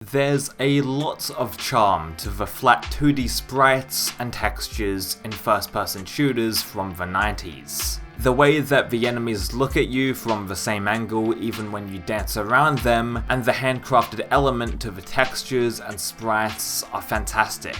There's a lot of charm to the flat 2D sprites and textures in first-person shooters from the 90s. The way that the enemies look at you from the same angle even when you dance around them, and the handcrafted element to the textures and sprites are fantastic.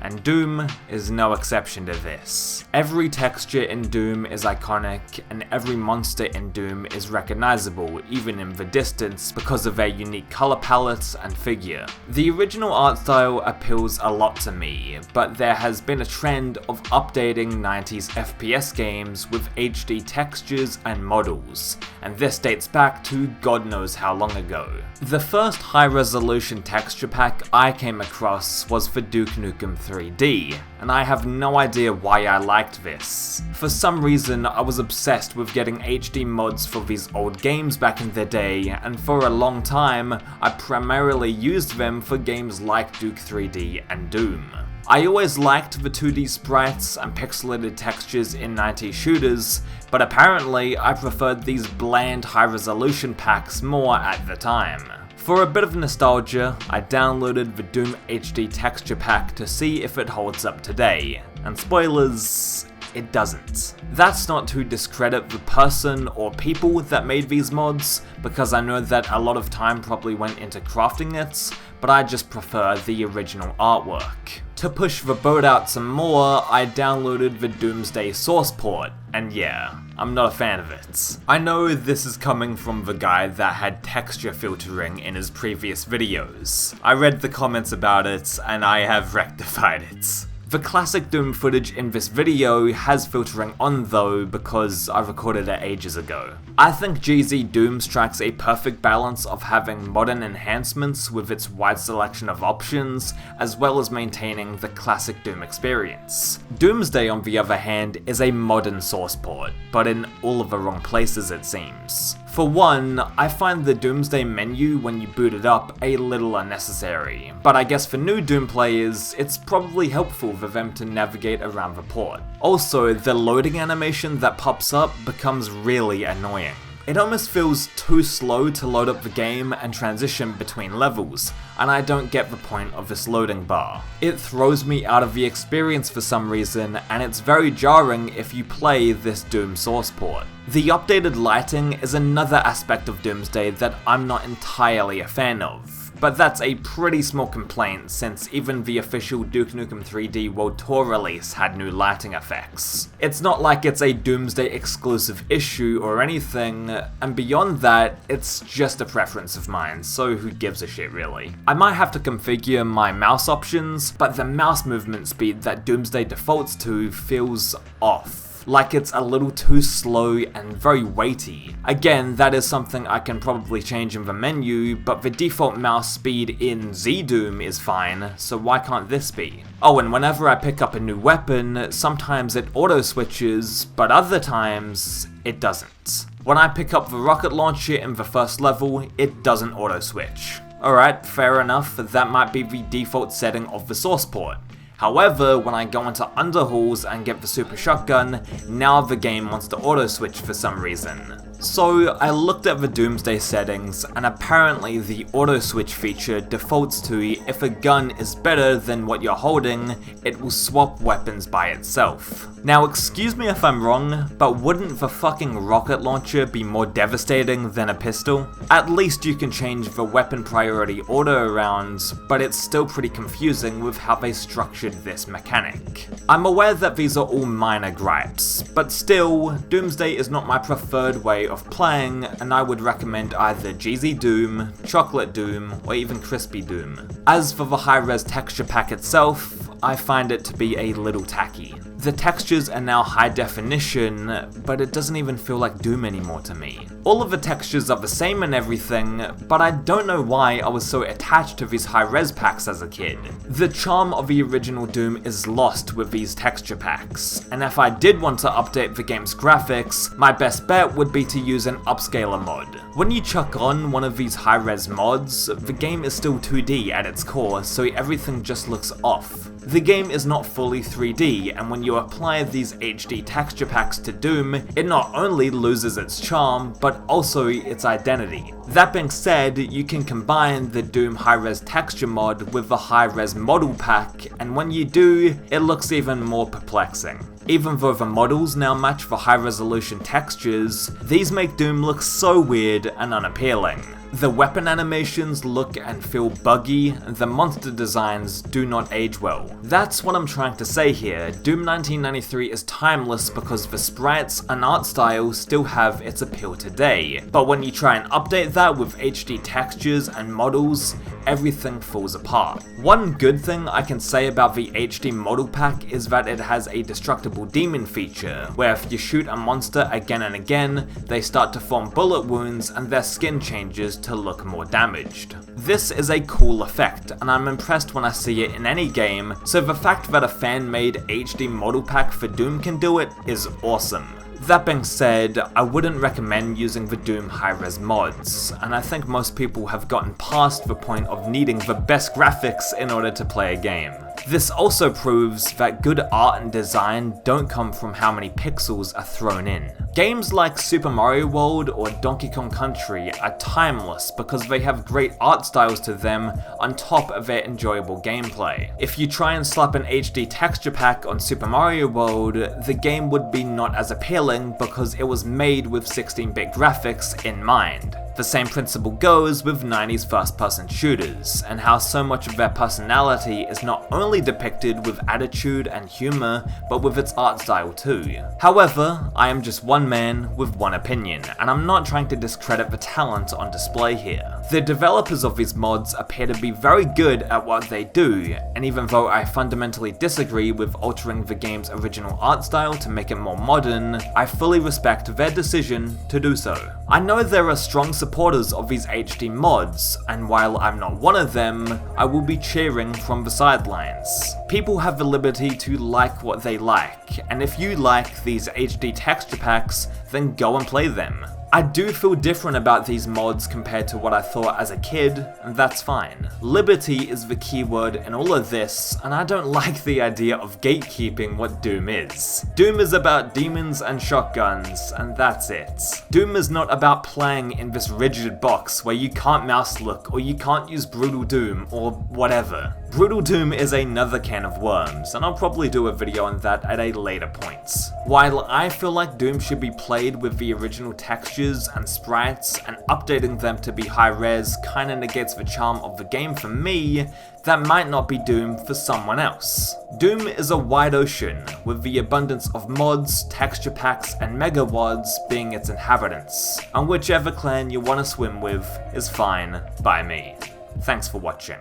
And Doom is no exception to this. Every texture in Doom is iconic, and every monster in Doom is recognizable, even in the distance, because of their unique color palettes and figure. The original art style appeals a lot to me, but there has been a trend of updating 90s FPS games with HD textures and models, and this dates back to God knows how long ago. The first high-resolution texture pack I came across was for Duke Nukem 3D, and I have no idea why I liked this. For some reason, I was obsessed with getting HD mods for these old games back in the day, and for a long time, I primarily used them for games like Duke 3D and Doom. I always liked the 2D sprites and pixelated textures in 90s shooters, but apparently I preferred these bland high-resolution packs more at the time. For a bit of nostalgia, I downloaded the Doom HD texture pack to see if it holds up today, and spoilers, it doesn't. That's not to discredit the person or people that made these mods, because I know that a lot of time probably went into crafting it, but I just prefer the original artwork. To push the boat out some more, I downloaded the Doomsday source port, and yeah, I'm not a fan of it. I know this is coming from the guy that had texture filtering in his previous videos. I read the comments about it, and I have rectified it. The classic Doom footage in this video has filtering on though, because I recorded it ages ago. I think GZ Doom strikes a perfect balance of having modern enhancements with its wide selection of options, as well as maintaining the classic Doom experience. Doomsday, on the other hand, is a modern source port, but in all of the wrong places it seems. For one, I find the Doomsday menu when you boot it up a little unnecessary, but I guess for new Doom players, it's probably helpful for them to navigate around the port. Also, the loading animation that pops up becomes really annoying. It almost feels too slow to load up the game and transition between levels, and I don't get the point of this loading bar. It throws me out of the experience for some reason, and it's very jarring if you play this Doom source port. The updated lighting is another aspect of Doomsday that I'm not entirely a fan of. But that's a pretty small complaint, since even the official Duke Nukem 3D World Tour release had new lighting effects. It's not like it's a Doomsday exclusive issue or anything, and beyond that, it's just a preference of mine, so who gives a shit really. I might have to configure my mouse options, but the mouse movement speed that Doomsday defaults to feels off. Like it's a little too slow and very weighty. Again, that is something I can probably change in the menu, but the default mouse speed in Z-Doom is fine, so why can't this be? Oh, and whenever I pick up a new weapon, sometimes it auto-switches, but other times, it doesn't. When I pick up the rocket launcher in the first level, it doesn't auto-switch. Alright, fair enough, that might be the default setting of the source port. However, when I go into underhauls and get the super shotgun, now the game wants to auto-switch for some reason. So I looked at the Doomsday settings, and apparently the auto-switch feature defaults to if a gun is better than what you're holding, it will swap weapons by itself. Now excuse me if I'm wrong, but wouldn't the fucking rocket launcher be more devastating than a pistol? At least you can change the weapon priority order around, but it's still pretty confusing with how they structured this mechanic. I'm aware that these are all minor gripes, but still, Doomsday is not my preferred way of playing, and I would recommend either GZ Doom, Chocolate Doom, or even Crispy Doom. As for the high-res texture pack itself, I find it to be a little tacky. The textures are now high definition, but it doesn't even feel like Doom anymore to me. All of the textures are the same and everything, but I don't know why I was so attached to these high-res packs as a kid. The charm of the original Doom is lost with these texture packs, and if I did want to update the game's graphics, my best bet would be to use an upscaler mod. When you chuck on one of these high-res mods, the game is still 2D at its core, so everything just looks off. The game is not fully 3D, and when you you apply these HD texture packs to Doom, it not only loses its charm, but also its identity. That being said, you can combine the Doom high-res texture mod with the high-res model pack, and when you do, it looks even more perplexing. Even though the models now match the high-resolution textures, these make Doom look so weird and unappealing. The weapon animations look and feel buggy, and the monster designs do not age well. That's what I'm trying to say here. Doom 1993 is timeless because the sprites and art style still have its appeal today, but when you try and update that with HD textures and models, everything falls apart. One good thing I can say about the HD model pack is that it has a destructible demon feature, where if you shoot a monster again and again, they start to form bullet wounds and their skin changes to look more damaged. This is a cool effect, and I'm impressed when I see it in any game, so the fact that a fan-made HD model pack for Doom can do it is awesome. That being said, I wouldn't recommend using the Doom high-res mods, and I think most people have gotten past the point of needing the best graphics in order to play a game. This also proves that good art and design don't come from how many pixels are thrown in. Games like Super Mario World or Donkey Kong Country are timeless because they have great art styles to them on top of their enjoyable gameplay. If you try and slap an HD texture pack on Super Mario World, the game would be not as appealing because it was made with 16-bit graphics in mind. The same principle goes with 90s first-person shooters, and how so much of their personality is not only depicted with attitude and humor, but with its art style too. However, I am just one man with one opinion, and I'm not trying to discredit the talent on display here. The developers of these mods appear to be very good at what they do, and even though I fundamentally disagree with altering the game's original art style to make it more modern, I fully respect their decision to do so. I know there are strong supporters of these HD mods, and while I'm not one of them, I will be cheering from the sidelines. People have the liberty to like what they like, and if you like these HD texture packs, then go and play them. I do feel different about these mods compared to what I thought as a kid, and that's fine. Liberty is the key word in all of this, and I don't like the idea of gatekeeping what Doom is. Doom is about demons and shotguns, and that's it. Doom is not about playing in this rigid box where you can't mouse look or you can't use Brutal Doom or whatever. Brutal Doom is another can of worms, and I'll probably do a video on that at a later point. While I feel like Doom should be played with the original textures and sprites, and updating them to be high-res kinda negates the charm of the game for me, that might not be Doom for someone else. Doom is a wide ocean, with the abundance of mods, texture packs, and megawads being its inhabitants, and whichever clan you wanna swim with is fine by me. Thanks for watching.